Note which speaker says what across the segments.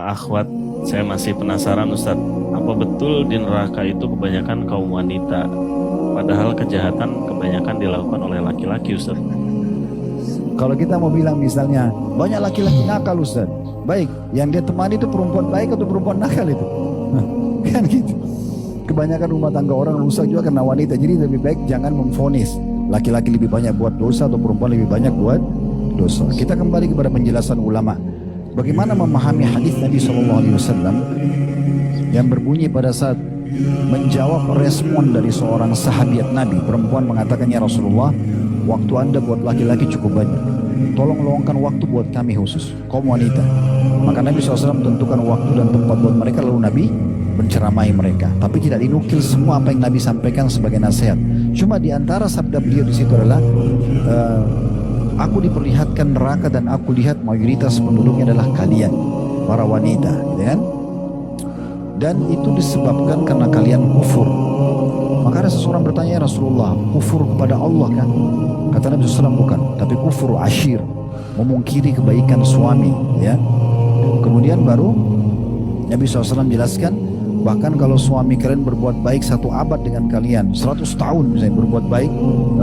Speaker 1: akhwat, saya masih penasaran Ustadz, apa betul di neraka itu kebanyakan kaum wanita, padahal kejahatan kebanyakan dilakukan oleh laki-laki Ustadz?
Speaker 2: Kalau kita mau bilang misalnya banyak laki-laki nakal Ustaz, baik, yang dia temani itu perempuan baik atau perempuan nakal itu? Kan gitu. Kebanyakan rumah tangga orang rusak juga karena wanita. Jadi lebih baik jangan memvonis laki-laki lebih banyak buat dosa atau perempuan lebih banyak buat dosa. Kita kembali kepada penjelasan ulama. Bagaimana memahami hadis Nabi SAW yang berbunyi pada saat menjawab respon dari seorang sahabiat Nabi. Perempuan mengatakan, ya Rasulullah, waktu Anda buat laki-laki cukup banyak, tolong luangkan waktu buat kami khusus, kaum wanita. Maka Nabi SAW tentukan waktu dan tempat buat mereka, lalu Nabi menceramahi mereka. Tapi tidak dinukil semua apa yang Nabi sampaikan sebagai nasihat. Cuma di antara sabda beliau di situ adalah, aku diperlihatkan neraka dan aku lihat mayoritas penduduknya adalah kalian, para wanita, gitu kan? Dan itu disebabkan karena kalian kufur. Maka ada seseorang bertanya, ya Rasulullah, kufur kepada Allah kan? Kata Nabi SAW, bukan, tapi kufur ashir, memungkiri kebaikan suami, ya. Kemudian baru Nabi SAW jelaskan, bahkan kalau suami kalian berbuat baik 1 abad dengan kalian, 100 tahun misalnya berbuat baik,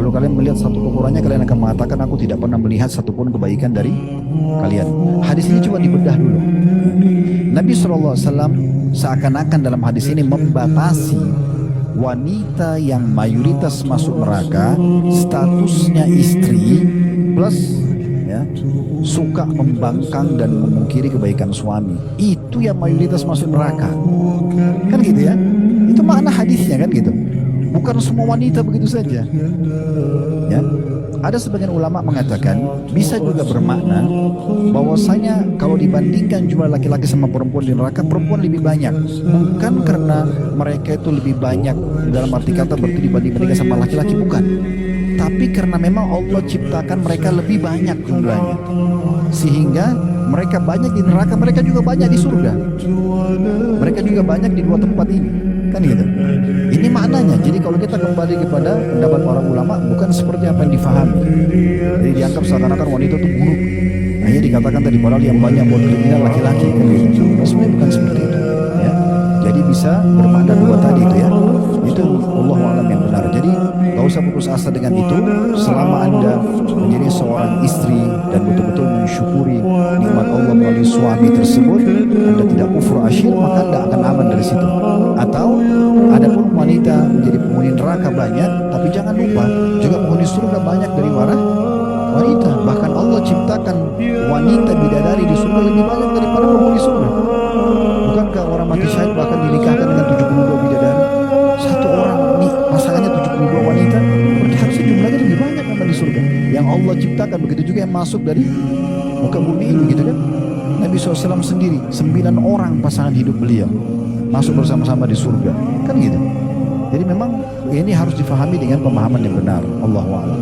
Speaker 2: lalu kalian melihat satu kekurangannya, kalian akan mengatakan, aku tidak pernah melihat satupun kebaikan dari kalian. Hadis ini coba dibedah dulu. Nabi SAW seakan-akan dalam hadis ini membatasi wanita yang mayoritas masuk neraka statusnya istri plus ya, suka membangkang dan memungkiri kebaikan suami. Itu yang mayoritas masuk neraka. Kan gitu ya. Itu makna hadisnya kan gitu. Bukan semua wanita begitu saja. Ya. Ada sebagian ulama mengatakan bisa juga bermakna bahwasanya kalau dibandingkan jumlah laki-laki sama perempuan di neraka, perempuan lebih banyak. Bukan karena mereka itu lebih banyak dalam arti kata berarti dibanding-bandingkan sama laki-laki, bukan. Tapi karena memang Allah ciptakan mereka lebih banyak jumlahnya, sehingga mereka banyak di neraka, mereka juga banyak di surga. Mereka juga banyak di 2 tempat ini. Kan gitu. Ini maknanya. Jadi kalau kita kembali kepada pendapat para ulama, bukan seperti apa yang difahami. Jadi dianggap seakan-akan wanita itu buruk. Hanya dikatakan tadi, padahal yang banyak buat kriminal laki-laki. Kan gitu. Sebenarnya bukan seperti itu. Ya. Jadi bisa bermakna 2 tadi itu ya. Itu Allah a'lam yang benar. Jadi gak usah putus asa dengan itu. Selama Anda menjadi seorang istri dan betul-betul mensyukuri nikmat Allah melalui suami tersebut, Anda tidak kufur asyir, maka Anda akan aman dari situ. Atau ada pun wanita menjadi penghuni neraka banyak, tapi jangan lupa juga penghuni surga banyak dari para wanita. Bahkan Allah ciptakan wanita bidadari di surga lebih banyak daripada penghuni surga. Bukankah orang mati syahid bahkan dinikahkan dengan 72 bidadari? Satu orang nih pasangannya 72 wanita, berarti harusnya jumlahnya lebih banyak memang di surga yang Allah ciptakan. Begitu juga yang masuk dari muka bumi ini, gitu kan. Nabi SAW sendiri 9 orang pasangan hidup beliau masuk bersama-sama di surga, kan gitu. Jadi memang ini harus difahami dengan pemahaman yang benar. Allahu a'lam.